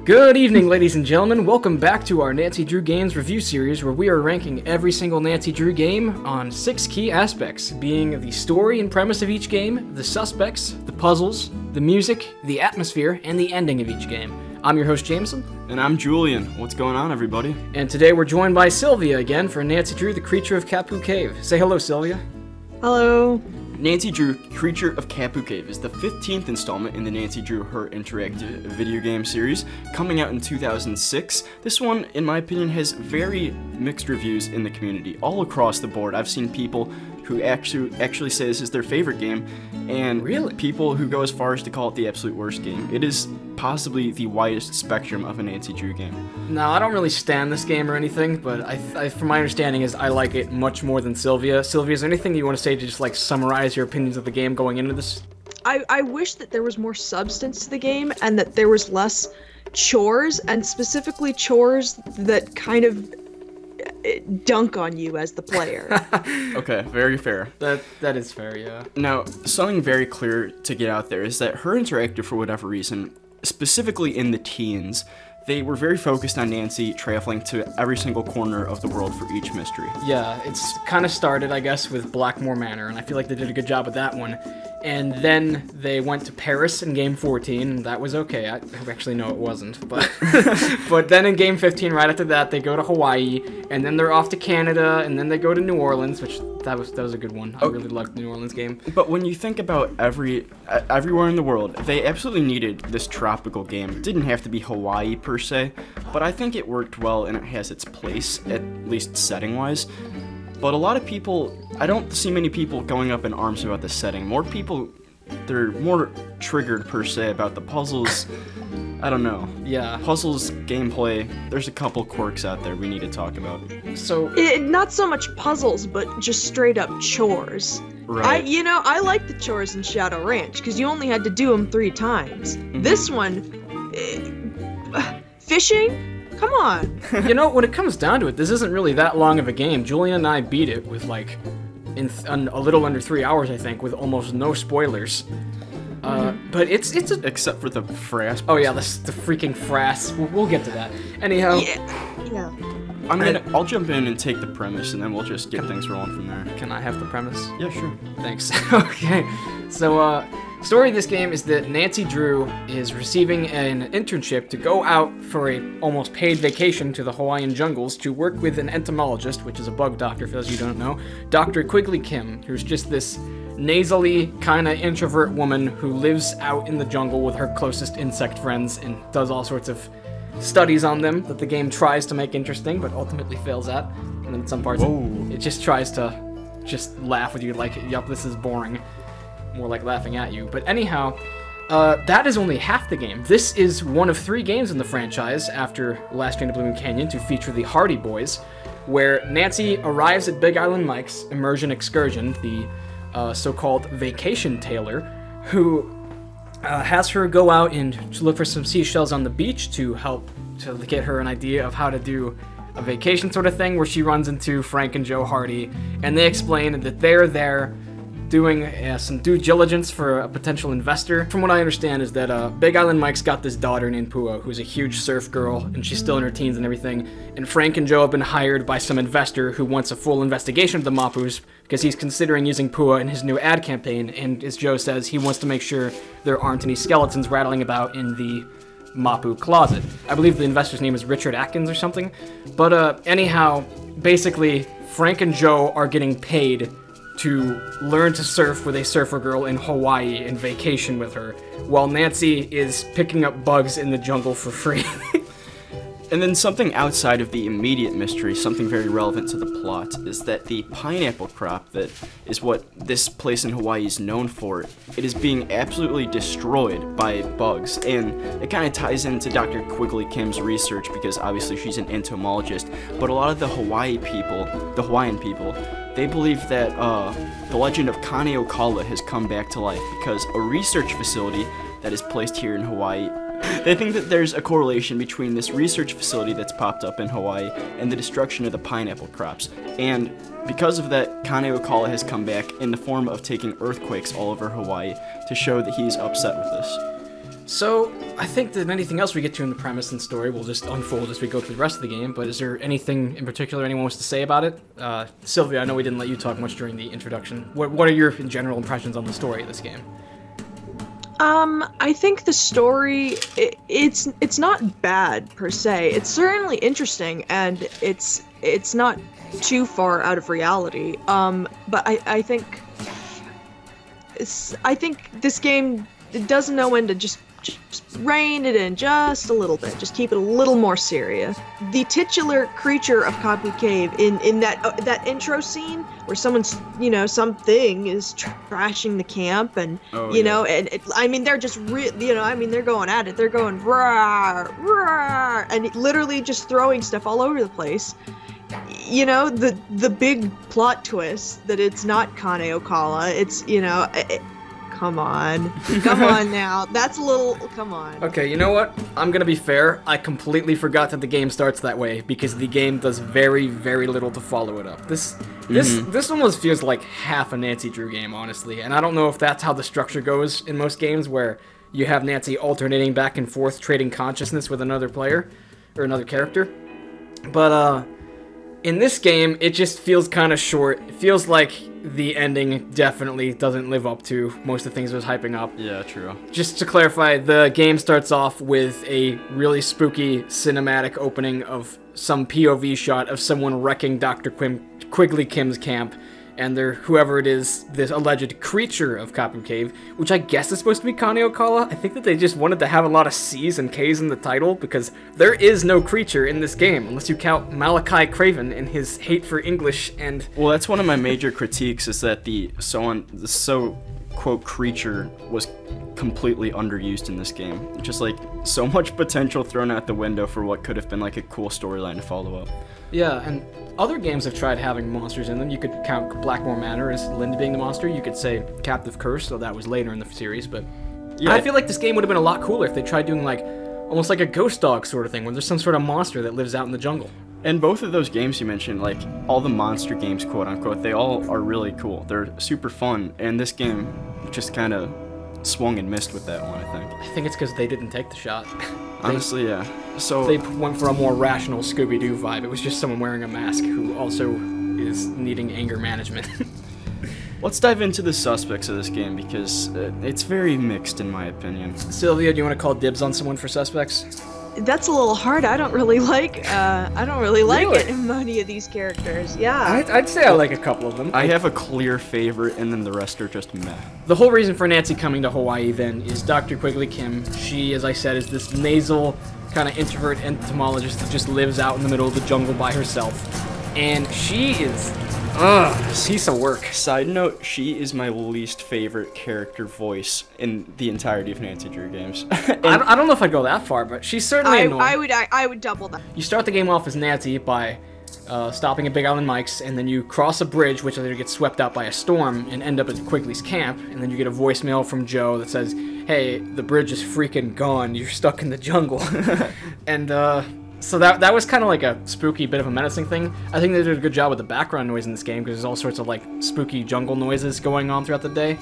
Good evening, ladies and gentlemen. Welcome back to our Nancy Drew Games review series, where we are ranking every single Nancy Drew game on 6 key aspects, being the story and premise of each game, the suspects, the puzzles, the music, the atmosphere, and the ending of each game. I'm your host, Jameson. And I'm Julian. What's going on, everybody? And today we're joined by Sylvia again for Nancy Drew, the Creature of Kapu Cave. Say hello, Sylvia. Hello. Nancy Drew, Creature of Kapu Cave is the 15th installment in the Nancy Drew Her Interactive video game series, coming out in 2006. This one, in my opinion, has very mixed reviews in the community, all across the board. I've seen people who actually say this is their favorite game, and people who go as far as to call it the absolute worst game. It is possibly the widest spectrum of a Nancy Drew game. No, I don't really stand this game or anything, but from my understanding is I like it much more than Sylvia. Sylvia, is there anything you want to say to just like summarize your opinions of the game going into this? I wish that there was more substance to the game and that there was less chores, and specifically chores that kind of dunk on you as the player. Okay, very fair. That is fair, yeah. Now, something very clear to get out there is that Her Interactive, for whatever reason, specifically in the teens, they were very focused on Nancy traveling to every single corner of the world for each mystery. Yeah, it's kind of started, I guess, with Blackmore Manor, and I feel like they did a good job with that one. And then they went to Paris in Game 14, and that was okay. I actually know it wasn't, but but then in Game 15, right after that, they go to Hawaii, and then they're off to Canada, and then they go to New Orleans, which that was a good one. I really liked the New Orleans game. But when you think about everywhere in the world, they absolutely needed this tropical game. It didn't have to be Hawaii per se, but I think it worked well and it has its place, at least setting-wise. But a lot of people, I don't see many people going up in arms about the setting. More people, they're more triggered per se about the puzzles. I don't know. Yeah. Puzzles, gameplay, there's a couple quirks out there we need to talk about. So not so much puzzles, but just straight up chores. Right. I like the chores in Shadow Ranch, because you only had to do them 3 times. Mm-hmm. This one, fishing? Come on. You know, when it comes down to it, this isn't really that long of a game. Julian and I beat it with like, in a little under 3 hours, I think, with almost no spoilers. But it's a... Except for the frass. Oh yeah, the freaking frass. We'll get to that. Anyhow. Yeah. I'll jump in and take the premise, and then we'll just get things rolling from there. Can I have the premise? Yeah, sure. Thanks. Okay. So, story of this game is that Nancy Drew is receiving an internship to go out for a almost paid vacation to the Hawaiian jungles to work with an entomologist, which is a bug doctor, for those of you who don't know, Dr. Quigley Kim, who's just this nasally, kind of introvert woman who lives out in the jungle with her closest insect friends and does all sorts of studies on them that the game tries to make interesting, but ultimately fails at. And then some parts it just tries to just laugh with you like, yup, this is boring. More like laughing at you. But anyhow, that is only half the game. This is one of 3 games in the franchise after Last Train to Blooming Canyon to feature the Hardy Boys, where Nancy arrives at Big Island Mike's immersion excursion, the so-called vacation tailor, who has her go out and look for some seashells on the beach to help to get her an idea of how to do a vacation sort of thing, where she runs into Frank and Joe Hardy, and they explain that they're there doing some due diligence for a potential investor. From what I understand is that Big Island Mike's got this daughter named Pua, who's a huge surf girl, and she's still in her teens and everything, and Frank and Joe have been hired by some investor who wants a full investigation of the Mapus because he's considering using Pua in his new ad campaign, and as Joe says, he wants to make sure there aren't any skeletons rattling about in the Mapu closet. I believe the investor's name is Richard Atkins or something, but anyhow, basically, Frank and Joe are getting paid to learn to surf with a surfer girl in Hawaii and vacation with her, while Nancy is picking up bugs in the jungle for free. And then something outside of the immediate mystery, something very relevant to the plot, is that the pineapple crop that is what this place in Hawaii is known for, it is being absolutely destroyed by bugs, and it kind of ties into Dr. Quigley Kim's research because obviously she's an entomologist, but a lot of the Hawaiian people, they believe that the legend of Kaneokala has come back to life because a research facility that is placed here in Hawaii, they think that there's a correlation between this research facility that's popped up in Hawaii and the destruction of the pineapple crops. And because of that, Kaneokala has come back in the form of taking earthquakes all over Hawaii to show that he's upset with this. So, I think that anything else we get to in the premise and story will just unfold as we go through the rest of the game, but is there anything in particular anyone wants to say about it? Sylvia, I know we didn't let you talk much during the introduction. What are your general impressions on the story of this game? I think the story, it's not bad, per se. It's certainly interesting, and it's not too far out of reality. But I think this game, it doesn't know when to just rein it in just a little bit, just keep it a little more serious. The titular creature of Kapu Cave in that intro scene where someone's, something is trashing the camp, and I mean they're just they're going at it, they're going rah rah, and literally just throwing stuff all over the place. The big plot twist that it's not Kane Okala, it's come on now. That's a little, come on. Okay, you know what? I'm gonna be fair. I completely forgot that the game starts that way because the game does very, very little to follow it up. This almost feels like half a Nancy Drew game, honestly. And I don't know if that's how the structure goes in most games where you have Nancy alternating back and forth, trading consciousness with another player or another character. But in this game, it just feels kind of short. It feels like the ending definitely doesn't live up to most of the things it was hyping up. Yeah, true. Just to clarify, the game starts off with a really spooky cinematic opening of some POV shot of someone wrecking Dr. Quigley Kim's camp, and whoever it is, this alleged creature of Kapu Cave, which I guess is supposed to be Kane Okala. I think that they just wanted to have a lot of C's and K's in the title, because there is no creature in this game, unless you count Malachi Craven and his hate for English and... Well, that's one of my major critiques, is that the quote creature was completely underused in this game. Just like so much potential thrown out the window for what could have been like a cool storyline to follow up. Yeah, and other games have tried having monsters in them. You could count Blackmore Manor as Linda being the monster. You could say Captive Curse, so that was later in the series, but yeah, I feel like this game would have been a lot cooler if they tried doing like almost like a ghost dog sort of thing, where there's some sort of monster that lives out in the jungle. And both of those games you mentioned, like all the monster games, quote unquote, they all are really cool. They're super fun, and this game just kind of swung and missed with that one, I think. I think it's because they didn't take the shot. Honestly, yeah. So they went for a more rational Scooby-Doo vibe. It was just someone wearing a mask who also is needing anger management. Let's dive into the suspects of this game, because it's very mixed in my opinion. Sylvia, do you want to call dibs on someone for suspects? That's a little hard. I don't really like it in many of these characters. Yeah. I'd say I like a couple of them. I have a clear favorite, and then the rest are just meh. The whole reason for Nancy coming to Hawaii, then, is Dr. Quigley Kim. She, as I said, is this nasal kind of introvert entomologist that just lives out in the middle of the jungle by herself. And she is... piece of work. Side note, she is my least favorite character voice in the entirety of Nancy Drew games. I don't know if I'd go that far, but she's certainly annoying. I would double that. You start the game off as Nancy by stopping at Big Island Mike's, and then you cross a bridge, which later gets swept out by a storm, and end up at Quigley's camp, and then you get a voicemail from Joe that says, hey, the bridge is freaking gone, you're stuck in the jungle. And, so that was kind of like a spooky, bit of a menacing thing. I think they did a good job with the background noise in this game, because there's all sorts of, like, spooky jungle noises going on throughout the day.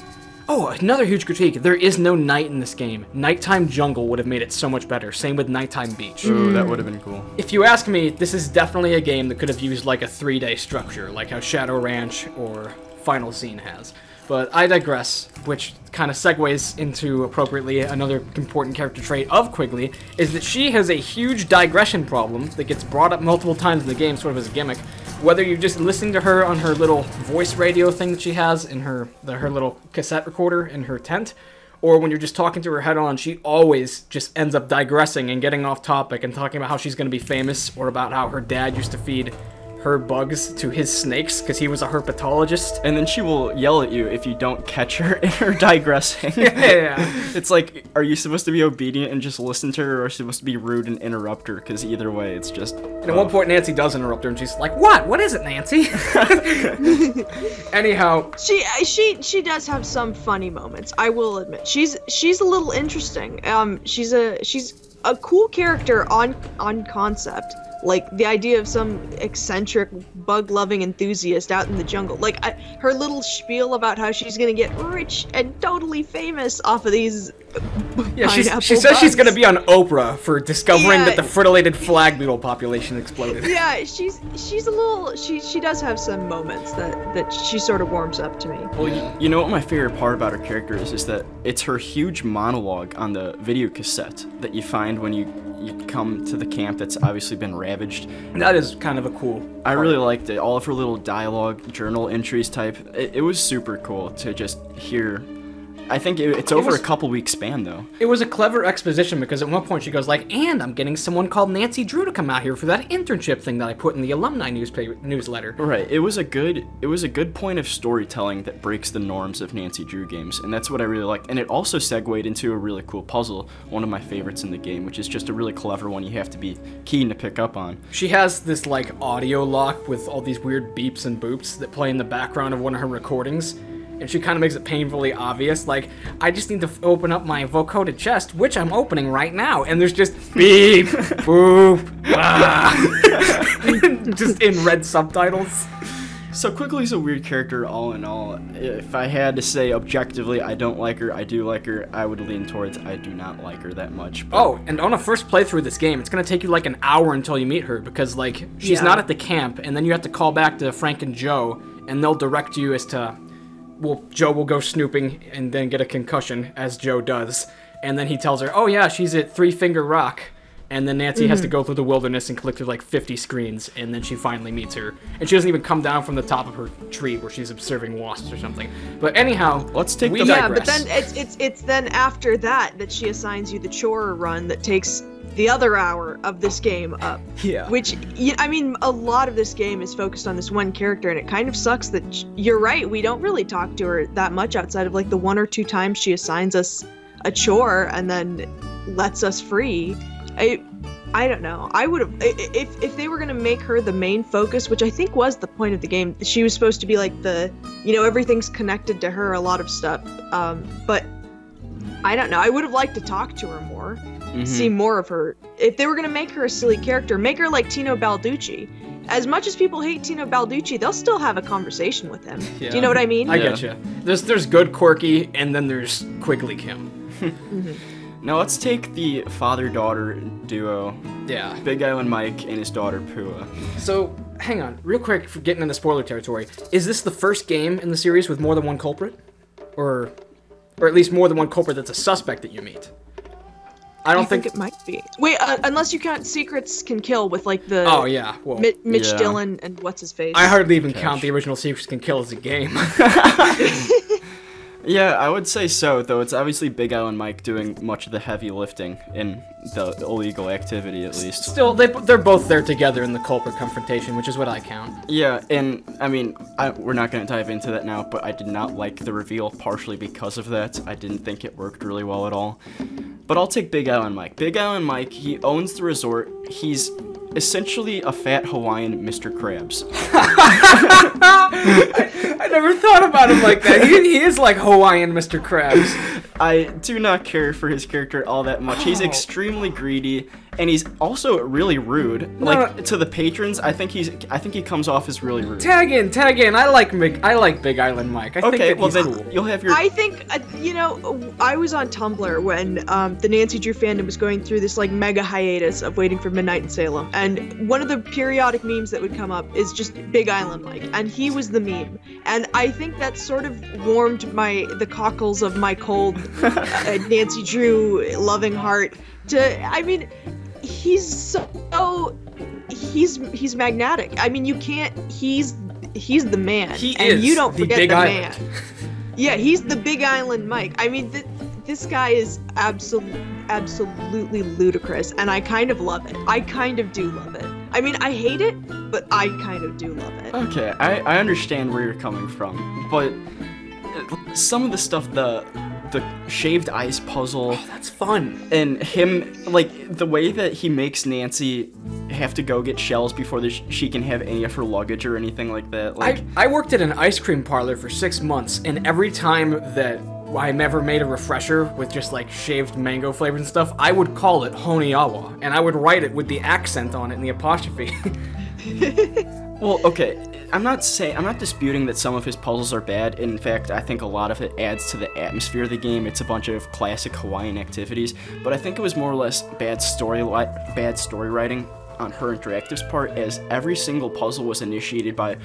Oh, another huge critique. There is no night in this game. Nighttime jungle would have made it so much better. Same with nighttime beach. Ooh, that would have been cool. If you ask me, this is definitely a game that could have used, like, a 3-day structure, like how Shadow Ranch or Final Scene has. But I digress, which kind of segues into, appropriately, another important character trait of Quigley, is that she has a huge digression problem that gets brought up multiple times in the game, sort of as a gimmick. Whether you're just listening to her on her little voice radio thing that she has in her little cassette recorder in her tent, or when you're just talking to her head-on, she always just ends up digressing and getting off topic and talking about how she's going to be famous, or about how her dad used to feed her bugs to his snakes because he was a herpetologist. And then she will yell at you if you don't catch her in her digressing. Yeah. It's like, are you supposed to be obedient and just listen to her, or are you supposed to be rude and interrupt her? Because either way, it's just... And at one point, Nancy does interrupt her, and she's like, What? What is it, Nancy? Anyhow... She does have some funny moments, I will admit. She's a little interesting. She's a cool character on concept. Like, the idea of some eccentric, bug-loving enthusiast out in the jungle. Like, her little spiel about how she's gonna get rich and totally famous off of these she pineapple says bugs. she's gonna be on Oprah for discovering Yeah. that the fritillated flag beetle population exploded. Yeah, she's a little... She does have some moments that she sort of warms up to me. Well, you know what my favorite part about her character is that it's her huge monologue on the video cassette that you find when you come to the camp that's obviously been ravaged. That is kind of a cool I really liked it. All of her little dialogue, journal entries type. It was super cool to just hear. I think it's over a couple weeks span, though. It was a clever exposition because at one point she goes like, and I'm getting someone called Nancy Drew to come out here for that internship thing that I put in the alumni newsletter. Right. It was a good point of storytelling that breaks the norms of Nancy Drew games, and that's what I really liked. And it also segued into a really cool puzzle, one of my favorites in the game, which is just a really clever one you have to be keen to pick up on. She has this like audio lock with all these weird beeps and boops that play in the background of one of her recordings. And she kind of makes it painfully obvious, like, I just need to open up my vocoder chest, which I'm opening right now. And there's just beep, boop, ah. Just in red subtitles. So Quigley's a weird character all in all. If I had to say objectively I don't like her, I do like her, I would lean towards I do not like her that much. But... Oh, and on a first playthrough of this game, it's going to take you like an hour until you meet her, because like, she's not at the camp, and then you have to call back to Frank and Joe, and they'll direct you as to... Well, Joe will go snooping and then get a concussion, as Joe does. And then he tells her, oh yeah, she's at Three Finger Rock. And then Nancy has to go through the wilderness and click through like 50 screens, and then she finally meets her. And she doesn't even come down from the top of her tree where she's observing wasps or something. But anyhow, let's take the Yeah, but digress. then it's then after that she assigns you the chore run that takes the other hour of this game up. Yeah. Which, I mean, a lot of this game is focused on this one character, and it kind of sucks that you're right, we don't really talk to her that much outside of like the 1 or 2 times she assigns us a chore and then lets us free. I don't know. I would have, if they were going to make her the main focus, which I think was the point of the game, she was supposed to be like the, everything's connected to her, a lot of stuff. But I don't know. I would have liked to talk to her more. See more of her. If they were going to make her a silly character, make her like Tino Balducci. As much as people hate Tino Balducci, they'll still have a conversation with him. Yeah. Do you know what I mean? I get you. There's good Corky, and then there's Quigley Kim. Now let's take the father-daughter duo. Yeah. Big Island Mike and his daughter Pua. So, hang on, real quick, for getting into spoiler territory. Is this the first game in the series with more than one culprit? Or at least more than one culprit that's a suspect that you meet? I don't think it might be. Wait, unless you count Secrets Can Kill with like the Oh yeah, well, Mitch Yeah. Dillon and what's his face. I hardly even count the original Secrets Can Kill as a game. Yeah, I would say so, though it's obviously Big Island Mike doing much of the heavy lifting in the illegal activity, at least. Still, they're both there together in the culprit confrontation, which is what I count. Yeah, and I mean, we're not going to dive into that now, but I did not like the reveal partially because of that. I didn't think it worked really well at all. But I'll take Big Island Mike. Big Island Mike, he owns the resort. He's essentially a fat Hawaiian Mr. Krabs. I never thought about him like that. He is like Hawaiian Mr. Krabs. I do not care for his character all that much. He's extremely greedy, and he's also really rude. Like to the patrons, I think he comes off as really rude. Tag in. I like Big Island Mike. I think Okay, that well he's then cool. you'll have your. I think, I was on Tumblr when the Nancy Drew fandom was going through this like mega hiatus of Waiting for Midnight in Salem, and one of the periodic memes that would come up is just Big Island Mike, and he was the meme, and I think that sort of warmed the cockles of my cold Nancy Drew loving heart to, I mean, he's magnetic. I mean, you can't, he's the man. He and is you don't the forget Big the Island. man. Yeah, he's the Big Island Mike. I mean, this guy is absolutely ludicrous, and I kind of love it. I kind of do love it. I mean, I hate it, but I kind of do love it. Okay, I understand where you're coming from, but some of the stuff, the shaved ice puzzle, That's fun. and him, like, the way that he makes Nancy have to go get shells before she can have any of her luggage or anything like that. Like, I worked at an ice cream parlor for 6 months, and every time that I never made a refresher with just like shaved mango flavors and stuff, I would call it Honiawa, and I would write it with the accent on it and the apostrophe. Well, okay, I'm not disputing that some of his puzzles are bad. In fact, I think a lot of it adds to the atmosphere of the game. It's a bunch of classic Hawaiian activities, but I think it was more or less bad story writing on Her Interactive's part, as every single puzzle was initiated by,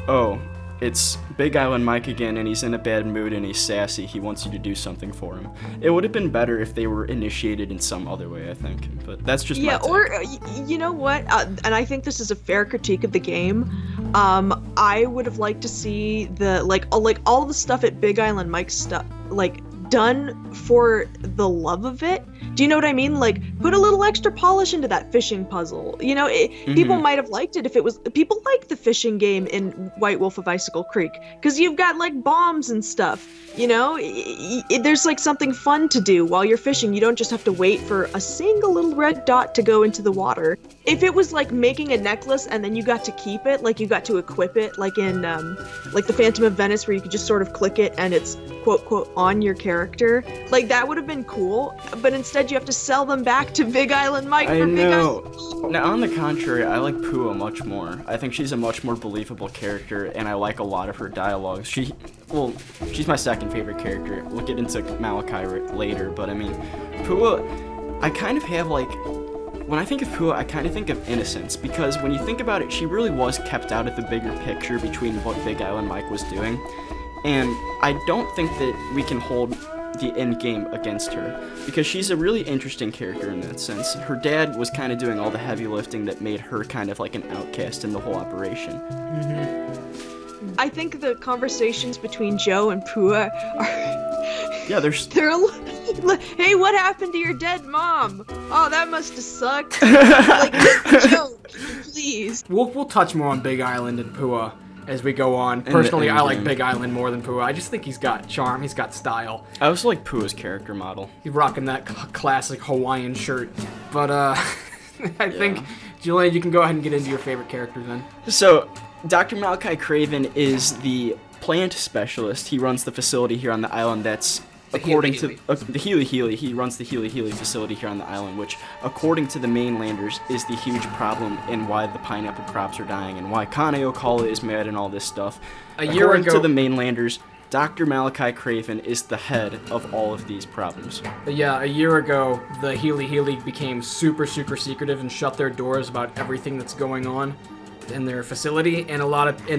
oh, it's Big Island Mike again, and he's in a bad mood, and he's sassy, he wants you to do something for him. It would have been better if they were initiated in some other way, I think, but that's just my take. Or, you know what, and I think this is a fair critique of the game, I would have liked to see the, like all the stuff at Big Island Mike's stuff, like, done for the love of it. Do you know what I mean? Like, put a little extra polish into that fishing puzzle. You know, people might have liked it if it was... People like the fishing game in White Wolf of Icicle Creek, because you've got, like, bombs and stuff, you know? There's, like, something fun to do while you're fishing. You don't just have to wait for a single little red dot to go into the water. If it was, like, making a necklace and then you got to keep it, like, you got to equip it, like in, like, the Phantom of Venice, where you could just sort of click it and it's, quote, quote, on your character, like, that would have been cool, but instead you have to sell them back to Big Island Mike for Big Island. Now, on the contrary, I like Pua much more. I think she's a much more believable character, and I like a lot of her dialogue. She's my second favorite character. We'll get into Malachi later, but I mean, Pua, I kind of have, like, when I think of Pua, I kind of think of innocence, because when you think about it, she really was kept out of the bigger picture between what Big Island Mike was doing, and I don't think that we can hold the end game against her, because she's a really interesting character in that sense. Her dad was kind of doing all the heavy lifting that made her kind of like an outcast in the whole operation. I think the conversations between Joe and Pua are... Yeah, they're hey, what happened to your dead mom? Oh, that must have sucked. Like, Joe, please. We'll touch more on Big Island and Pua as we go on. Personally, I like Big Island more than Pua. I just think he's got charm, he's got style. I also like Pua's character model. He's rocking that classic Hawaiian shirt. But, I think, Julian, you can go ahead and get into your favorite character then. So, Dr. Malachi Craven is the plant specialist. He runs the facility here on the island that's... According to the Healy, he runs the Healy facility here on the island, which, according to the mainlanders, is the huge problem in why the pineapple crops are dying and why Kaneokala is mad and all this stuff. According to the mainlanders, Dr. Malachi Craven is the head of all of these problems. Yeah, a year ago, the Healy became super secretive and shut their doors about everything that's going on in their facility, and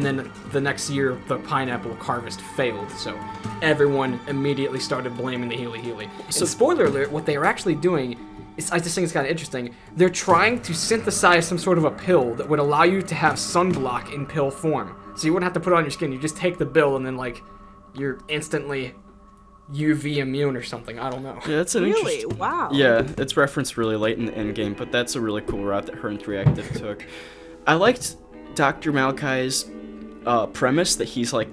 then the next year the pineapple harvest failed, so everyone immediately started blaming the Healy. So, spoiler alert, what they are actually doing is, I just think it's kind of interesting, they're trying to synthesize some sort of a pill that would allow you to have sunblock in pill form. So you wouldn't have to put it on your skin, you just take the pill and then, like, you're instantly UV immune or something, I don't know. Yeah, that's an interesting... Wow. Yeah, it's referenced really late in the endgame, but that's a really cool route that Her Interactive took. I liked Dr. Malachi's premise that he's, like,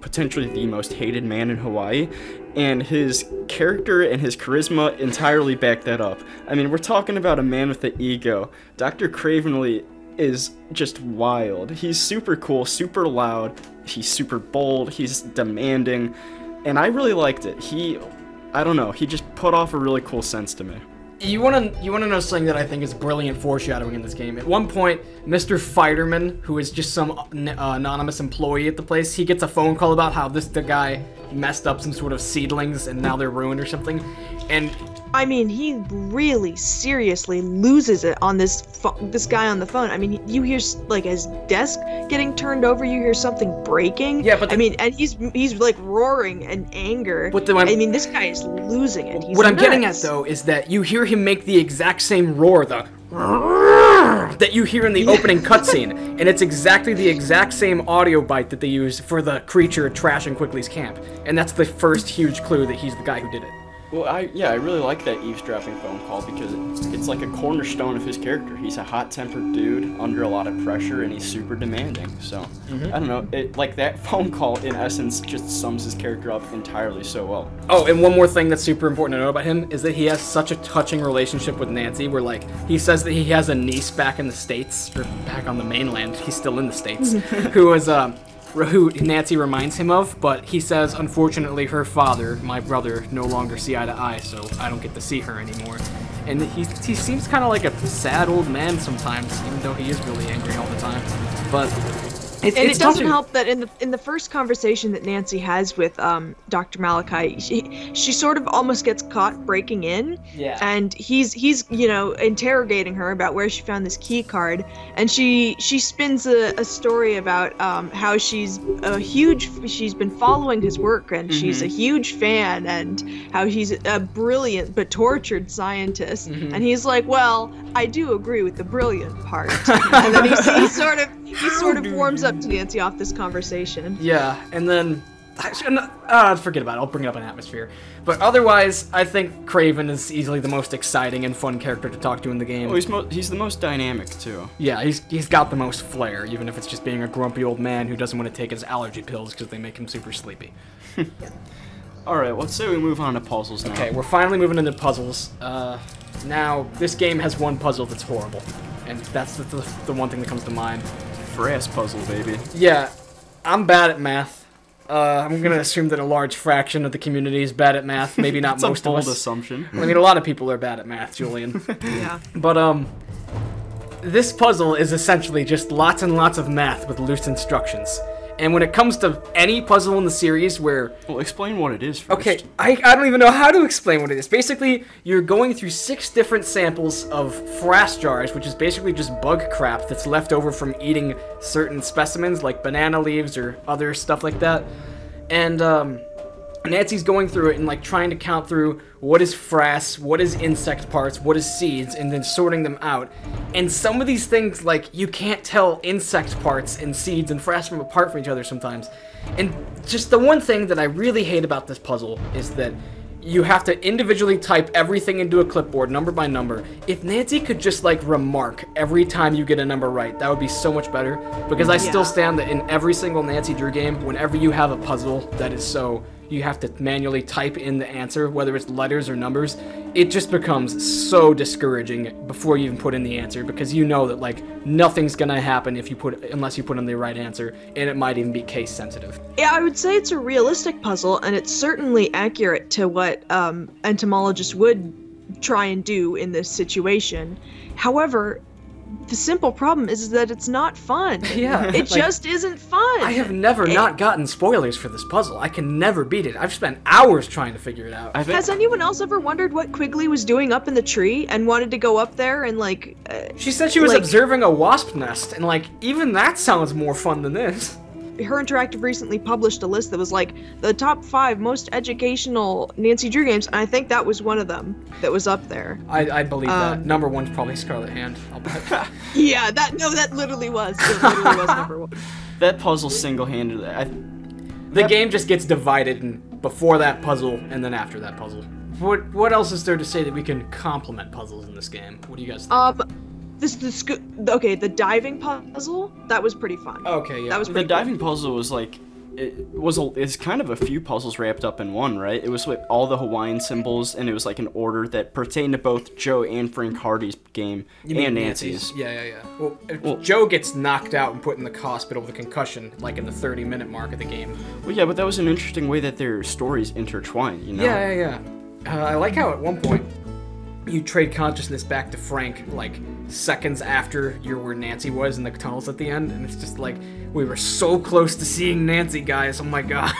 potentially the most hated man in Hawaii, and his character and his charisma entirely back that up. I mean, we're talking about a man with an ego. Dr. Cravenly is just wild. He's super cool, super loud, he's super bold, he's demanding, and I really liked it. I don't know, he just put off a really cool sense to me. You wanna know something that I think is brilliant foreshadowing in this game? At one point, Mr. Fighterman, who is just some anonymous employee at the place, he gets a phone call about how the guy messed up some sort of seedlings and now they're ruined or something. And I mean, he really seriously loses it on this guy on the phone. I mean, you hear, like, his desk getting turned over, you hear something breaking. Yeah, but I mean, and he's like roaring in anger. I mean, this guy is losing it. He's what nuts. I'm getting at, though, is that you hear him make the exact same roar, that you hear in the opening cutscene, and it's exactly the exact same audio bite that they use for the creature trashing Quigley's camp. And that's the first huge clue that he's the guy who did it. Well, I really like that eavesdropping phone call because it's like a cornerstone of his character. He's a hot-tempered dude under a lot of pressure, and he's super demanding. So, I don't know, like that phone call, in essence, just sums his character up entirely so well. Oh, and one more thing that's super important to know about him is that he has such a touching relationship with Nancy, where, like, he says that he has a niece back in the States, or back on the mainland, he's still in the States, who is, who Nancy reminds him of, but he says, unfortunately, her father, my brother, no longer see eye to eye, so I don't get to see her anymore. And he seems kind of like a sad old man sometimes, even though he is really angry all the time. But it doesn't help that in the first conversation that Nancy has with Dr. Malachi, she sort of almost gets caught breaking in, and he's interrogating her about where she found this key card, and she spins a story about how she's been following his work, and she's a huge fan, and how he's a brilliant but tortured scientist, and he's like, well, I do agree with the brilliant part, and then he sort of warms up to Nancy off this conversation. Yeah, and then forget about it. I'll bring it up in atmosphere. But otherwise, I think Kraven is easily the most exciting and fun character to talk to in the game. Well, he's the most dynamic too. Yeah, he's got the most flair, even if it's just being a grumpy old man who doesn't want to take his allergy pills because they make him super sleepy. All right, let's say we move on to puzzles now. Okay, we're finally moving into puzzles. Now, this game has one puzzle that's horrible, and that's the one thing that comes to mind. Brass puzzle, baby. Yeah, I'm bad at math. I'm gonna assume that a large fraction of the community is bad at math. Maybe not most of us. That's a bold assumption. I mean, a lot of people are bad at math, Julian. Yeah. But this puzzle is essentially just lots and lots of math with loose instructions. And when it comes to any puzzle in the series where... Well, explain what it is first. Okay, I don't even know how to explain what it is. Basically, you're going through 6 different samples of frass jars, which is basically just bug crap that's left over from eating certain specimens, like banana leaves or other stuff like that. And Nancy's going through it and like trying to count through what is frass, what is insect parts, what is seeds, and then sorting them out. And some of these things, like, you can't tell insect parts and seeds and frass from apart from each other sometimes. And just the one thing that I really hate about this puzzle is that you have to individually type everything into a clipboard, number by number. If Nancy could just, like, remark every time you get a number right, that would be so much better. Because I still stand that in every single Nancy Drew game, whenever you have a puzzle that is so... you have to manually type in the answer, whether it's letters or numbers, it just becomes so discouraging before you even put in the answer, because you know that, like, nothing's gonna happen unless you put in the right answer, and it might even be case sensitive. Yeah, I would say it's a realistic puzzle, and it's certainly accurate to what entomologists would try and do in this situation. However, the simple problem is that it's not fun. Yeah. It just isn't fun. I have never not gotten spoilers for this puzzle. I can never beat it. I've spent hours trying to figure it out. Has anyone else ever wondered what Quigley was doing up in the tree and wanted to go up there and, like... she said she was observing a wasp nest, and, like, even that sounds more fun than this. Her Interactive recently published a list that was like the top 5 most educational Nancy Drew games, and I think that was one of them that was up there. I believe that. Number 1's probably Scarlet Hand. I'll bet. Yeah, that literally was. It literally was number 1. That puzzle single-handedly... The game just gets divided in before that puzzle and then after that puzzle. What else is there to say that we can complement puzzles in this game? What do you guys think? The diving puzzle, that was pretty fun. Okay, yeah. That was pretty The diving puzzle was like, it's kind of a few puzzles wrapped up in one, right? It was with all the Hawaiian symbols, and it was like an order that pertained to both Joe and Frank Hardy's game and Nancy's. Yeah. Well, Joe gets knocked out and put in the hospital with a concussion, like in the 30-minute mark of the game. Well, yeah, but that was an interesting way that their stories intertwine, you know? Yeah. I like how at one point you trade consciousness back to Frank, like, seconds after you're where Nancy was in the tunnels at the end, and it's just like, we were so close to seeing Nancy, guys, oh my god.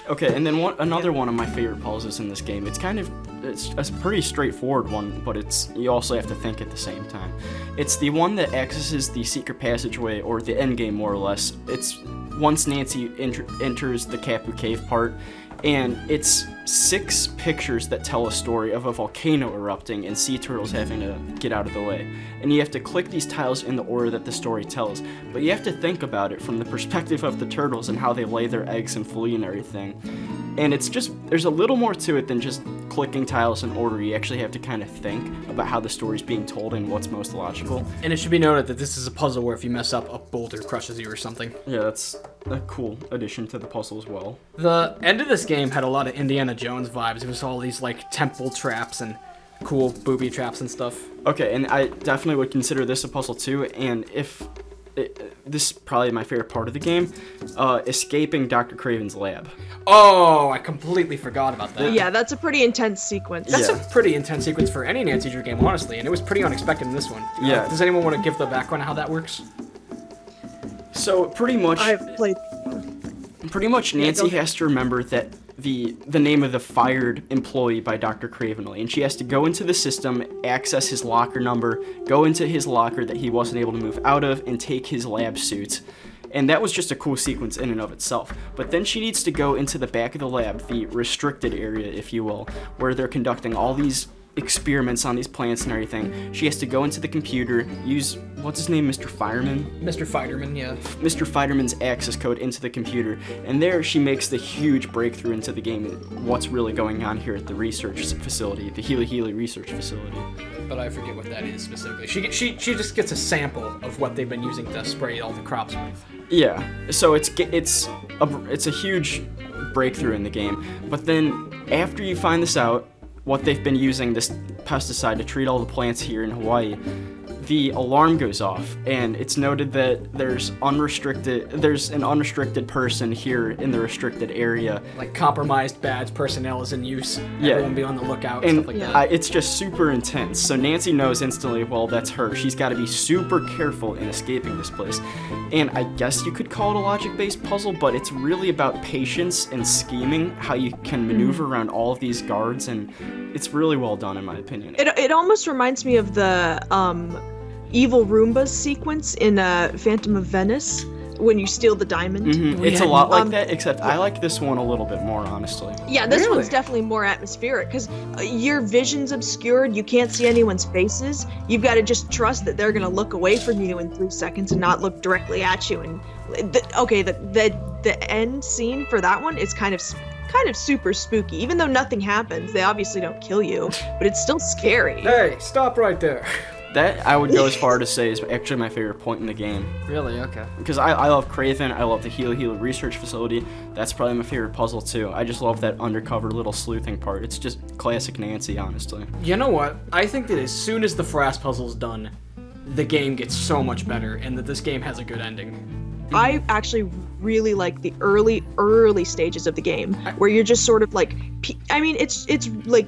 Okay, and then another one of my favorite puzzles in this game, it's a pretty straightforward one, but you also have to think at the same time. It's the one that accesses the secret passageway, or the end game more or less. It's once Nancy enters the Kapu cave part, and it's 6 pictures that tell a story of a volcano erupting and sea turtles having to get out of the way. And you have to click these tiles in the order that the story tells, but you have to think about it from the perspective of the turtles and how they lay their eggs and flee and everything. And there's a little more to it than just clicking tiles in order. You actually have to kind of think about how the story's being told and what's most logical. And it should be noted that this is a puzzle where if you mess up, a boulder crushes you or something. Yeah, that's a cool addition to the puzzle as well. The end of this game had a lot of Indiana Jones vibes. It was all these, like, temple traps and cool booby traps and stuff. Okay, and I definitely would consider this a puzzle too, and if this is probably my favorite part of the game, escaping Dr. Craven's lab. Oh, I completely forgot about that. Yeah, that's a pretty intense sequence. That's a pretty intense sequence for any Nancy Drew game, honestly, and it was pretty unexpected in this one. Yeah. Does anyone want to give the background on how that works? So pretty much, I've played. Nancy has to remember that the name of the fired employee by Dr. Craven, and she has to go into the system, access his locker number, go into his locker that he wasn't able to move out of, and take his lab suit. And that was just a cool sequence in and of itself. But then she needs to go into the back of the lab, the restricted area, if you will, where they're conducting all these experiments on these plants and everything. She has to go into the computer, use, what's his name, Mr. Fireman? Mr. Fiderman, yeah. Mr. Fiderman's access code into the computer, and there she makes the huge breakthrough into the game, what's really going on here at the research facility, the Healy research facility. But I forget what that is specifically. She just gets a sample of what they've been using to spray all the crops with. Yeah, so it's a huge breakthrough in the game, but then after you find this out, what they've been using this pesticide to treat all the plants here in Hawaii, the alarm goes off, and it's noted that there's an unrestricted person here in the restricted area. Like compromised badge personnel is in use. Yeah. Everyone be on the lookout and stuff like that. It's just super intense. So Nancy knows instantly, well, that's her. She's got to be super careful in escaping this place. And I guess you could call it a logic-based puzzle, but it's really about patience and scheming, how you can maneuver around all of these guards, and it's really well done in my opinion. It almost reminds me of the Evil Roombas sequence in Phantom of Venice when you steal the diamond. Mm-hmm. It's a lot like that, except I like this one a little bit more, honestly. Yeah, this one's definitely more atmospheric because your vision's obscured. You can't see anyone's faces. You've got to just trust that they're gonna look away from you in 3 seconds and not look directly at you. And the end scene for that one is kind of super spooky. Even though nothing happens, they obviously don't kill you, but it's still scary. Hey, stop right there. That, I would go as far to say, is actually my favorite point in the game. Really? Okay. Because I love Craven, I love the Healy research facility. That's probably my favorite puzzle, too. I just love that undercover little sleuthing part. It's just classic Nancy, honestly. You know what? I think that as soon as the Frass puzzle's done, the game gets so much better, and that this game has a good ending. I actually really like the early stages of the game, where you're just sort of like, I mean, it's like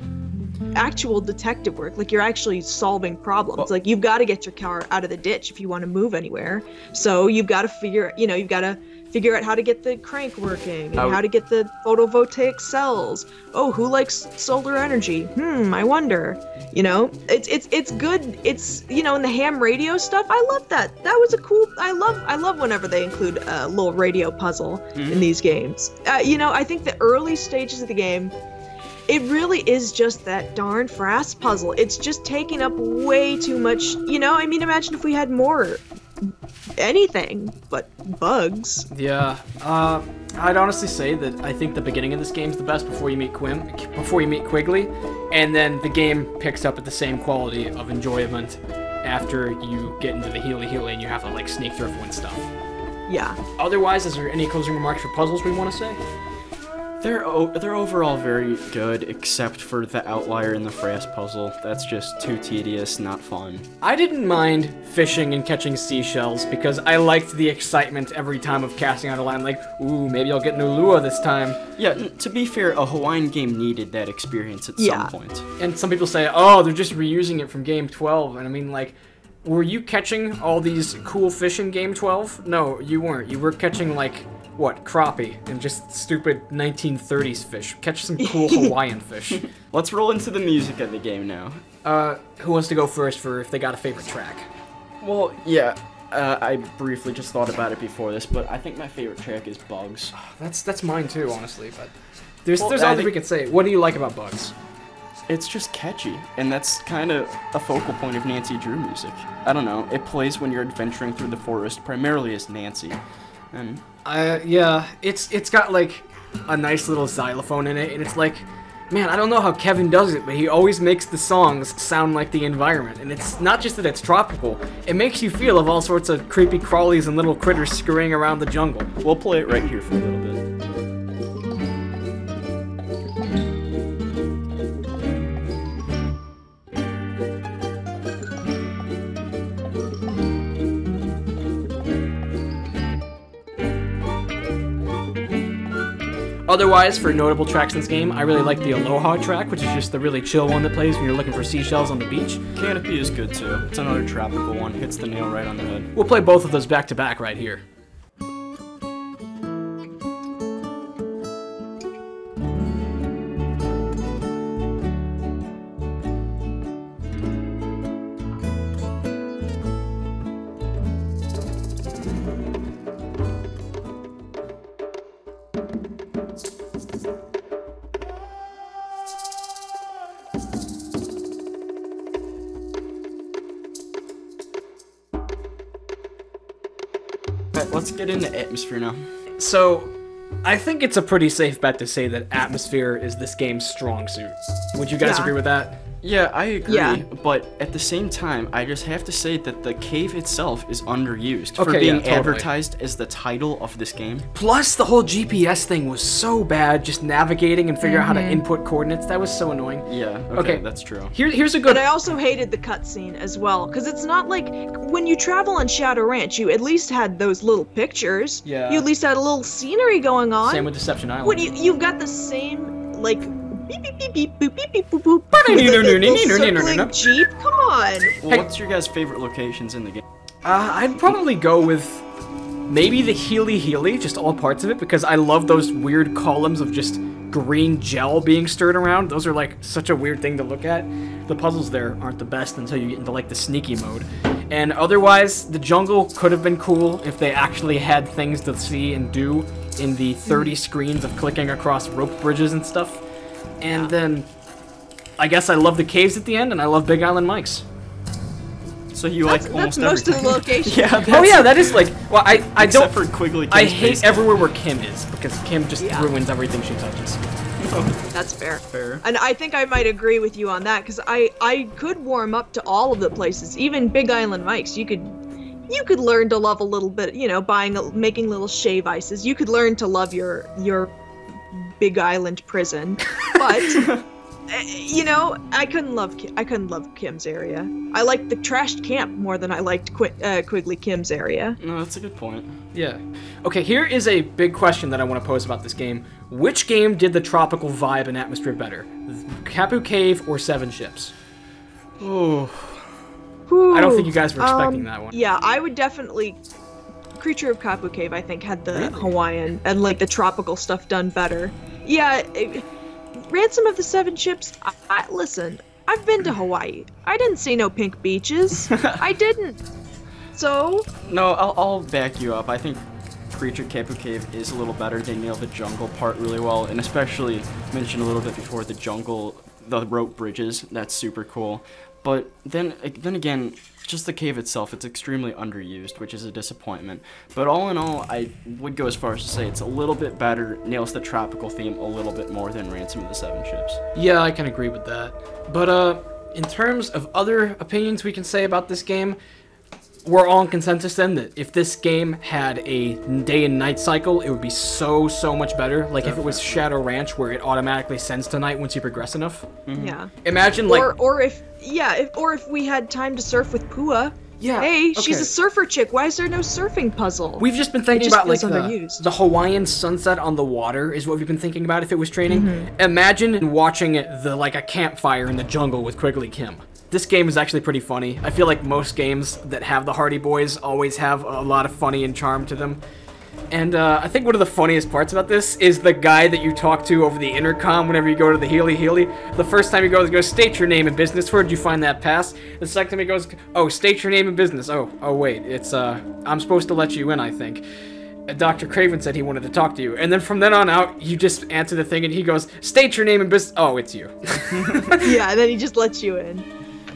actual detective work. Like, you're actually solving problems. Like, you've got to get your car out of the ditch if you want to move anywhere. So you've got to figure out how to get the crank working and how to get the photovoltaic cells. Oh, who likes solar energy? I wonder. It's good. It's, in the ham radio stuff, I love that. That was a cool, I love whenever they include a little radio puzzle in these games. I think the early stages of the game, it really is just that darn Frass puzzle. It's just taking up way too much, I mean, imagine if we had more anything but bugs. Yeah, I'd honestly say that I think the beginning of this game's the best before you meet Quigley, and then the game picks up at the same quality of enjoyment after you get into the Healy and you have to, like, sneak through everyone's stuff. Yeah. Otherwise, is there any closing remarks for puzzles we want to say? They're overall very good, except for the outlier in the Frass puzzle. That's just too tedious, not fun. I didn't mind fishing and catching seashells because I liked the excitement every time of casting out a line, like, ooh, maybe I'll get new lure this time. Yeah, to be fair, a Hawaiian game needed that experience at some point. And some people say, oh, they're just reusing it from Game 12, and I mean, like, were you catching all these cool fish in Game 12? No, you weren't. You were catching, like, what, crappie and just stupid 1930s fish. Catch some cool Hawaiian fish. Let's roll into the music of the game now. Who wants to go first for if they got a favorite track? Well, yeah, I briefly just thought about it before this, but I think my favorite track is Bugs. That's mine too, honestly, but there's other we could say. What do you like about Bugs? It's just catchy, and that's kind of a focal point of Nancy Drew music. I don't know, it plays when you're adventuring through the forest, primarily as Nancy. And yeah, it's got like a nice little xylophone in it, and it's like, man, I don't know how Kevin does it, but he always makes the songs sound like the environment. And it's not just that it's tropical, it makes you feel of all sorts of creepy crawlies and little critters scurrying around the jungle. We'll play it right here for a little bit. Otherwise, for notable tracks in this game, I really like the Aloha track, which is just the really chill one that plays when you're looking for seashells on the beach. Canopy is good too. It's another tropical one. Hits the nail right on the head. We'll play both of those back to back right here. Let's get into atmosphere now. So, I think it's a pretty safe bet to say that atmosphere is this game's strong suit. Would you guys agree with that? Yeah, I agree, Yeah. but at the same time, I just have to say that the cave itself is underused for Okay, being yeah, totally. advertised as the title of this game. Plus, the whole GPS thing was so bad, just navigating and figuring out how to input coordinates. That was so annoying. Yeah, Okay. that's true. Here's a good... But I also hated the cutscene as well, because it's not like when you travel on Shadow Ranch, you at least had those little pictures. Yeah. You at least had a little scenery going on. Same with Deception Island. When you've got the same like beep beep beep beep boop beep beep boop boop. Circling Jeep. Come on. Well, what's your guys' favorite locations in the game? I'd probably go with maybe the Healy, just all parts of it, because I love those weird columns of just green gel being stirred around. Those are like such a weird thing to look at. The puzzles there aren't the best until you get into like the sneaky mode. And otherwise, the jungle could have been cool if they actually had things to see and do in the 30 screens of clicking across rope bridges and stuff. And then, I guess I love the caves at the end, and I love Big Island Mike's. So you That's like almost most everything. of the locations. Yeah, that's, Oh yeah, that is like, well, I except don't, for Quigley I Kim's hate base everywhere where Kim is, because Kim just Yeah. ruins everything she touches. That's fair. Fair. And I think I might agree with you on that, because I could warm up to all of the places, even Big Island Mike's. You could learn to love a little bit, you know, making little shave ices. You could learn to love your Big Island prison, but you know, I couldn't love Kim's area. I liked the trashed camp more than I liked Quigley Kim's area. No, that's a good point. Yeah. Okay, here is a big question that I want to pose about this game. Which game did the tropical vibe and atmosphere better? Kapu Cave or Seven Ships? Oh, I don't think you guys were expecting that one. Yeah, I would definitely. Creature of Kapu Cave, I think, had the Hawaiian and like the tropical stuff done better. Yeah, Ransom of the Seven Ships. Listen, I've been to Hawaii. I didn't see no pink beaches. I didn't. So. no, I'll back you up. I think Creature Kapu Cave is a little better. They nail the jungle part really well, and especially mentioned a little bit before the jungle, the rope bridges. That's super cool. But then again, just the cave itself, it's extremely underused, which is a disappointment. But all in all, I would go as far as to say it's a little bit better, nails the tropical theme a little bit more than Ransom of the Seven Ships. Yeah, I can agree with that. But in terms of other opinions we can say about this game, we're all in consensus then that if this game had a day and night cycle, it would be so much better. Like if it was Shadow Ranch, where it automatically sends to night once you progress enough. Yeah. Imagine like, Or if we had time to surf with Pua. yeah, Hey, she's okay. a surfer chick. Why is there no surfing puzzle? We've just been thinking just about like feels underused. the Hawaiian sunset on the water is what we've been thinking about if it was training. Imagine watching a campfire in the jungle with Quigley Kim. This game is actually pretty funny. I feel like most games that have the Hardy Boys always have a lot of funny and charm to them. And I think one of the funniest parts about this is the guy that you talk to over the intercom whenever you go to the Healy. The first time he goes, state your name and business. Where did you find that pass? The second time he goes, oh, state your name and business. Oh wait, it's, I'm supposed to let you in, I think. Dr. Craven said he wanted to talk to you. And then from then on out, you just answer the thing and he goes, state your name and business. Oh, it's you. Yeah, and then he just lets you in.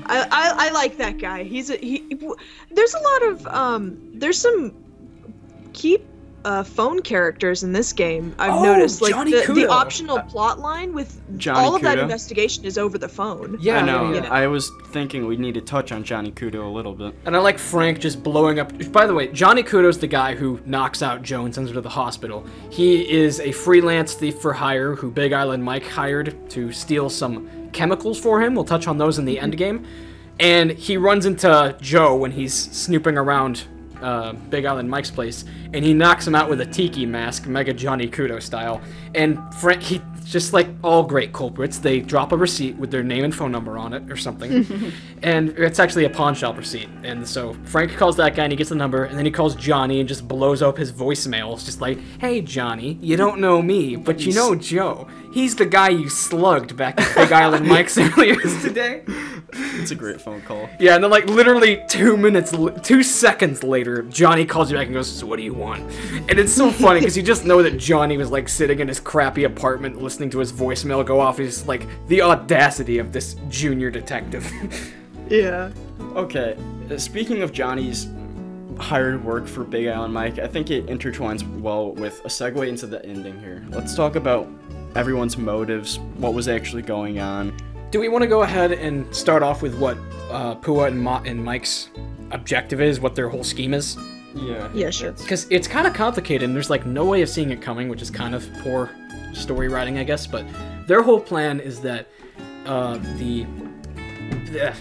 I like that guy. There's a lot of there's some key phone characters in this game. I've noticed, like Johnny the Kudo. optional plot line with Johnny all of that Kudo. investigation is over the phone. Yeah, I know. yeah. I was thinking we need to touch on Johnny Kudo a little bit. And I like Frank just blowing up. By the way, Johnny Kudo's the guy who knocks out Joe and sends her to the hospital. He is a freelance thief for hire who Big Island Mike hired to steal some chemicals for him. We'll touch on those in the end game. And he runs into Joe when he's snooping around Big Island Mike's place, and he knocks him out with a tiki mask, Mega Johnny Kudo style. And Frank, he just like all great culprits, they drop a receipt with their name and phone number on it or something, and it's actually a pawn shop receipt. And so Frank calls that guy and he gets the number, and then he calls Johnny and just blows up his voicemail. It's just like, hey Johnny, you don't know me, but you know Joe. He's the guy you slugged back at Big Island Mike's earlier today. It's a great phone call. Yeah, and then like literally 2 seconds later, Johnny calls you back and goes, so what do you want? And it's so funny because you just know that Johnny was like sitting in his crappy apartment listening to his voicemail go off. He's like, the audacity of this junior detective. Yeah. Okay, speaking of Johnny's hired work for Big Island Mike, I think it intertwines well with a segue into the ending here. Let's talk about everyone's motives, what was actually going on. Do we want to go ahead and start off with what Pua and Mike's objective is, what their whole scheme is? Yeah. Yeah, sure. Because it's kind of complicated, and there's like no way of seeing it coming, which is kind of poor story writing, I guess. But their whole plan is that the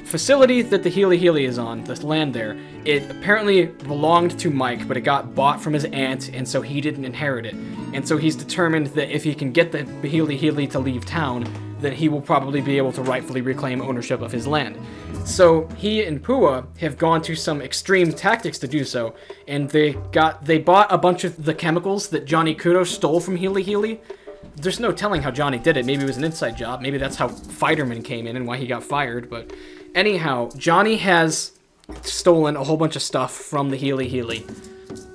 facility that the Healy is on, the land there, it apparently belonged to Mike, but it got bought from his aunt, and so he didn't inherit it. And so he's determined that if he can get the Healy to leave town, then he will probably be able to rightfully reclaim ownership of his land. So he and Pua have gone to some extreme tactics to do so, and they bought a bunch of the chemicals that Johnny Kudo stole from Healy. There's no telling how Johnny did it. Maybe it was an inside job. Maybe that's how Fighterman came in and why he got fired. But anyhow, Johnny has stolen a whole bunch of stuff from the Healy,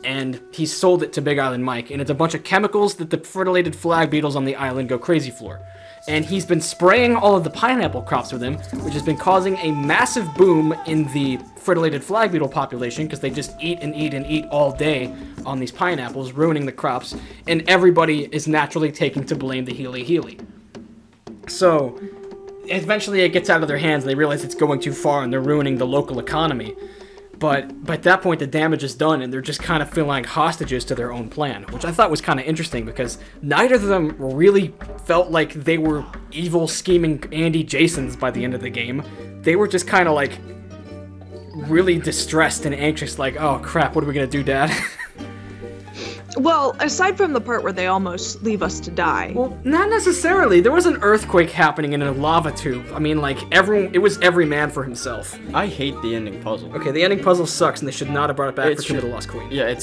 and he sold it to Big Island Mike, and it's a bunch of chemicals that the fertilated flag beetles on the island go crazy for. And he's been spraying all of the pineapple crops with them, which has been causing a massive boom in the fertilated flag beetle population because they just eat and eat and eat all day on these pineapples, ruining the crops, and everybody is naturally taking to blame the Healy. So eventually it gets out of their hands, and they realize it's going too far and they're ruining the local economy. But at that point, the damage is done, and they're just kind of feeling like hostages to their own plan, which I thought was kind of interesting because neither of them really felt like they were evil, scheming Andy Jasons by the end of the game. They were just kind of like really distressed and anxious, like, oh crap, what are we gonna do, Dad? Well, aside from the part where they almost leave us to die. Well, not necessarily. There was an earthquake happening in a lava tube. I mean, like, it was every man for himself. I hate the ending puzzle. Okay, the ending puzzle sucks, and they should not have brought it back for Tomb of the Lost Queen. Yeah, it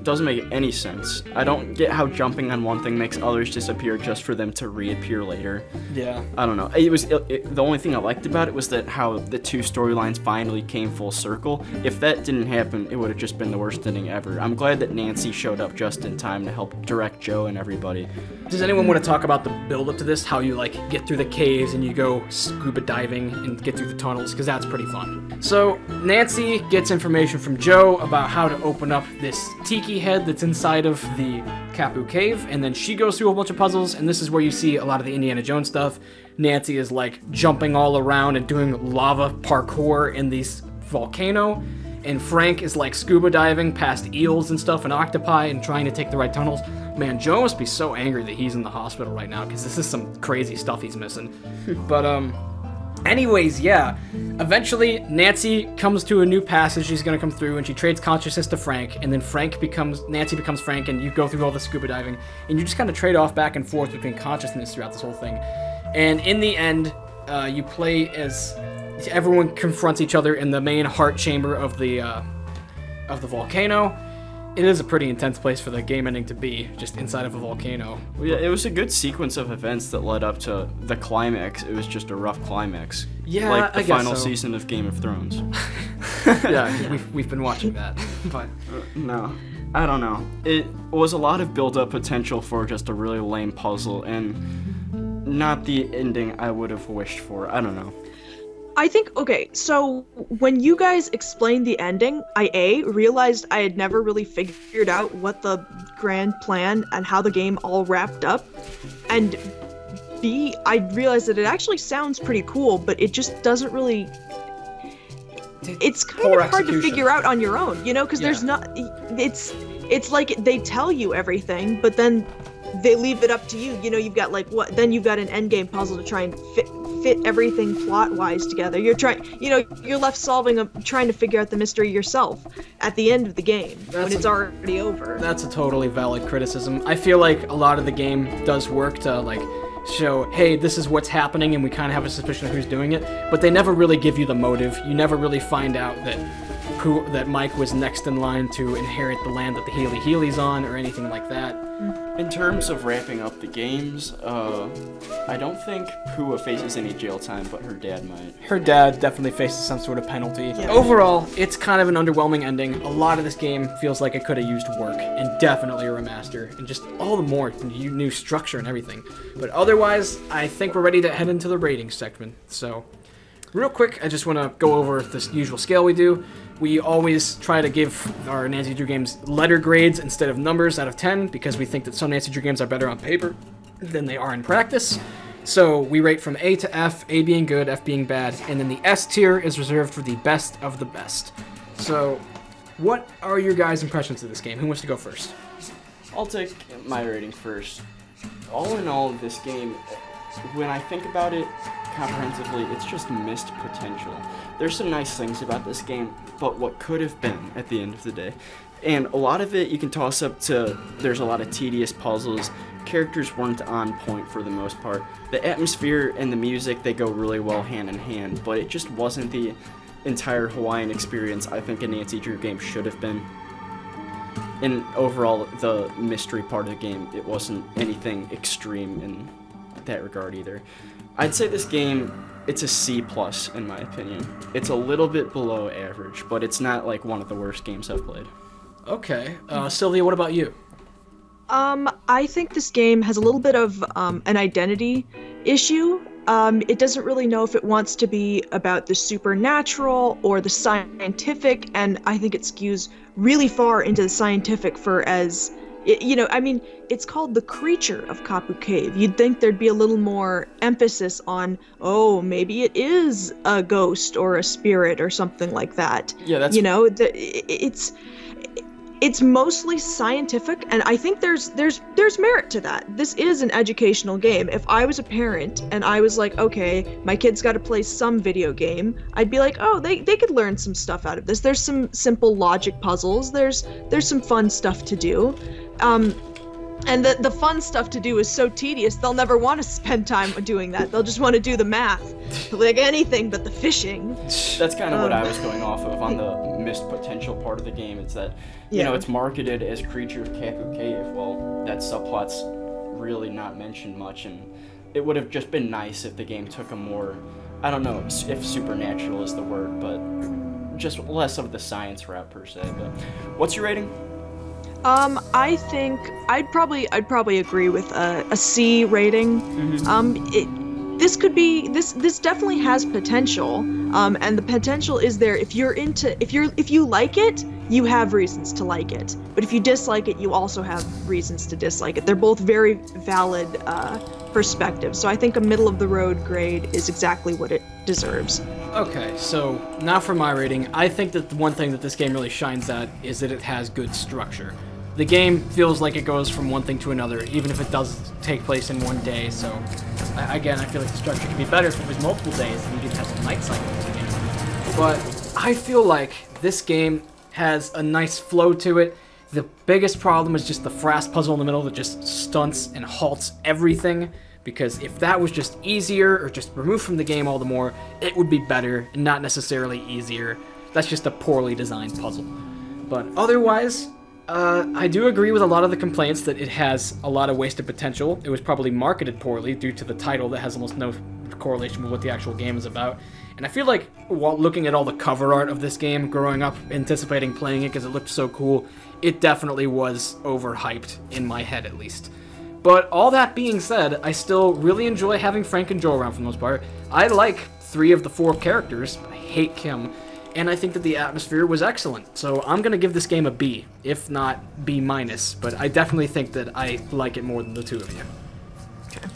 doesn't make any sense. I don't get how jumping on one thing makes others disappear just for them to reappear later. Yeah. I don't know. The only thing I liked about it was that how the two storylines finally came full circle. If that didn't happen, it would have just been the worst ending ever. I'm glad that Nancy showed up just in time to help direct Joe and everybody. Does anyone want to talk about the build-up to this? How you, like, get through the caves and you go scuba diving and get through the tunnels? Because that's pretty fun. So, Nancy gets information from Joe about how to open up this tiki head that's inside of the Kapu cave, and then she goes through a bunch of puzzles, and this is where you see a lot of the Indiana Jones stuff. Nancy is, like, jumping all around and doing lava parkour in this volcano, and Frank is like scuba diving past eels and stuff and octopi and trying to take the right tunnels. Man, Joe must be so angry that he's in the hospital right now because this is some crazy stuff he's missing. But anyways, yeah, eventually Nancy comes to a new passage she's gonna come through, and she trades consciousness to Frank, and then Nancy becomes Frank, and you go through all the scuba diving, and you just kind of trade off back and forth between consciousness throughout this whole thing. And in the end, you play as everyone confronts each other in the main heart chamber of the volcano. It is a pretty intense place for the game ending to be, just inside of a volcano. Well, yeah, it was a good sequence of events that led up to the climax. It was just a rough climax. Yeah, like the I guess final so. season of Game of Thrones. Yeah, we've been watching that, but no, I don't know. It was a lot of build-up potential for just a really lame puzzle, and not the ending I would have wished for. I don't know. I think, okay, so when you guys explained the ending, I realized I had never really figured out what the grand plan and how the game all wrapped up, and B, I realized that it actually sounds pretty cool, but it just doesn't really... It's kind of hard to figure out on your own, you know, because there's not... It's like they tell you everything, but then they leave it up to you. You know, you've got, like, then you've got an endgame puzzle to try and fit everything plot-wise together. You're you're left trying to figure out the mystery yourself at the end of the game when it's already over. That's a totally valid criticism. I feel like a lot of the game does work to like show, hey, this is what's happening, and we kind of have a suspicion of who's doing it, but they never really give you the motive. You never really find out that Mike was next in line to inherit the land that the Healy's on, or anything like that. In terms of wrapping up the games, I don't think Pua faces any jail time, but her dad might. Her dad definitely faces some sort of penalty. Yeah. Overall, it's kind of an underwhelming ending. A lot of this game feels like it could have used work, and definitely a remaster, and just all the more new structure and everything. But otherwise, I think we're ready to head into the ratings section. So, real quick, I just want to go over this usual scale we do. We always try to give our Nancy Drew games letter grades instead of numbers out of 10, because we think that some Nancy Drew games are better on paper than they are in practice. So we rate from A to F, A being good, F being bad, and then the S tier is reserved for the best of the best. So what are your guys' impressions of this game? Who wants to go first? I'll take my rating first. All in all, this game, when I think about it comprehensively, it's just missed potential. There's some nice things about this game, but what could have been at the end of the day. And a lot of it you can toss up to, there's a lot of tedious puzzles, characters weren't on point for the most part. The atmosphere and the music, they go really well hand in hand, but it just wasn't the entire Hawaiian experience I think a Nancy Drew game should have been. And overall, the mystery part of the game, it wasn't anything extreme in that regard either. I'd say this game, it's a C+ in my opinion. It's a little bit below average, but it's not like one of the worst games I've played. Okay. Sylvia, what about you? I think this game has a little bit of an identity issue. It doesn't really know if it wants to be about the supernatural or the scientific, and I think it skews really far into the scientific for as... it's called The Creature of Kapu Cave. You'd think there'd be a little more emphasis on, oh, maybe it is a ghost or a spirit or something like that. Yeah, that's... It's mostly scientific, and I think there's merit to that. This is an educational game. If I was a parent and I was like, okay, my kid's got to play some video game, I'd be like, oh, they could learn some stuff out of this. There's some simple logic puzzles. There's some fun stuff to do. And the fun stuff to do is so tedious, they'll never want to spend time doing that. They'll just want to do the math, like anything but the fishing. That's kind of what I was going off of on the missed potential part of the game. It's that, you know, it's marketed as Creature of Kapu Cave. Well, that subplot's really not mentioned much, and it would have just been nice if the game took a more, I don't know if supernatural is the word, but just less of the science route per se. But what's your rating? I think I'd probably agree with a C rating. Mm-hmm. This definitely has potential, and the potential is there. If you like it, you have reasons to like it. But if you dislike it, you also have reasons to dislike it. They're both very valid perspectives. So I think a middle of the road grade is exactly what it deserves. Okay, so now for my rating. I think that the one thing that this game really shines at is that it has good structure. The game feels like it goes from one thing to another, even if it does take place in one day. So, again, I feel like the structure could be better if it was multiple days and you didn't have some night cycles in the game. But I feel like this game has a nice flow to it. The biggest problem is just the frass puzzle in the middle that just stunts and halts everything. Because if that was just easier or just removed from the game all the more, it would be better and not necessarily easier. That's just a poorly designed puzzle. But otherwise, I do agree with a lot of the complaints that it has a lot of wasted potential. It was probably marketed poorly due to the title that has almost no correlation with what the actual game is about. And I feel like while looking at all the cover art of this game, growing up anticipating playing it because it looked so cool, it definitely was overhyped, in my head at least. But all that being said, I still really enjoy having Frank and Joe around for the most part. I like 3 of the 4 characters. I hate Kim. And I think that the atmosphere was excellent. So I'm going to give this game a B, if not B-. But I definitely think that I like it more than the 2 of you. Okay.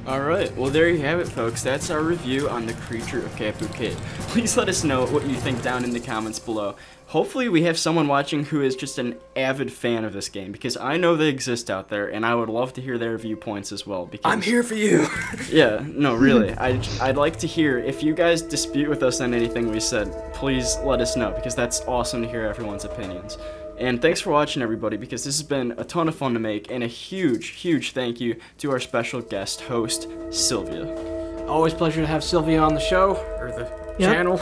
Alright, well there you have it folks, that's our review on the creature of Kapu Cave. Please let us know what you think down in the comments below. Hopefully we have someone watching who is just an avid fan of this game, because I know they exist out there, and I would love to hear their viewpoints as well. Because I'm here for you! Yeah, no, really, I'd like to hear, if you guys dispute with us on anything we said, please let us know, because that's awesome to hear everyone's opinions. And thanks for watching, everybody, because this has been a ton of fun to make, and a huge, huge thank you to our special guest host, Sylvia. Always pleasure to have Sylvia on the show, or the channel.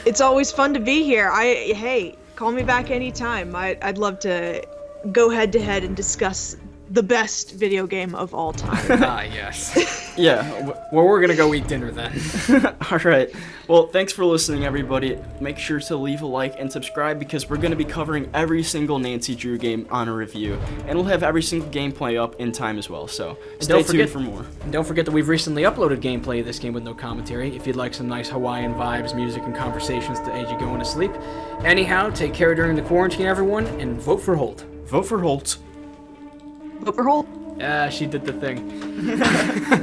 It's always fun to be here. Hey, call me back anytime. I'd love to go head to head and discuss the best video game of all time. Ah, yes. Yeah. Well, we're gonna go eat dinner then. Alright. Well, thanks for listening, everybody. Make sure to leave a like and subscribe, because we're going to be covering every single Nancy Drew game on a review. And we'll have every single gameplay up in time as well, so stay tuned for more. And don't forget that we've recently uploaded gameplay of this game with no commentary, if you'd like some nice Hawaiian vibes, music, and conversations to aid you going to sleep. Anyhow, take care during the quarantine, everyone, and vote for Holt. Vote for Holt. Vote for Holt. She did the thing.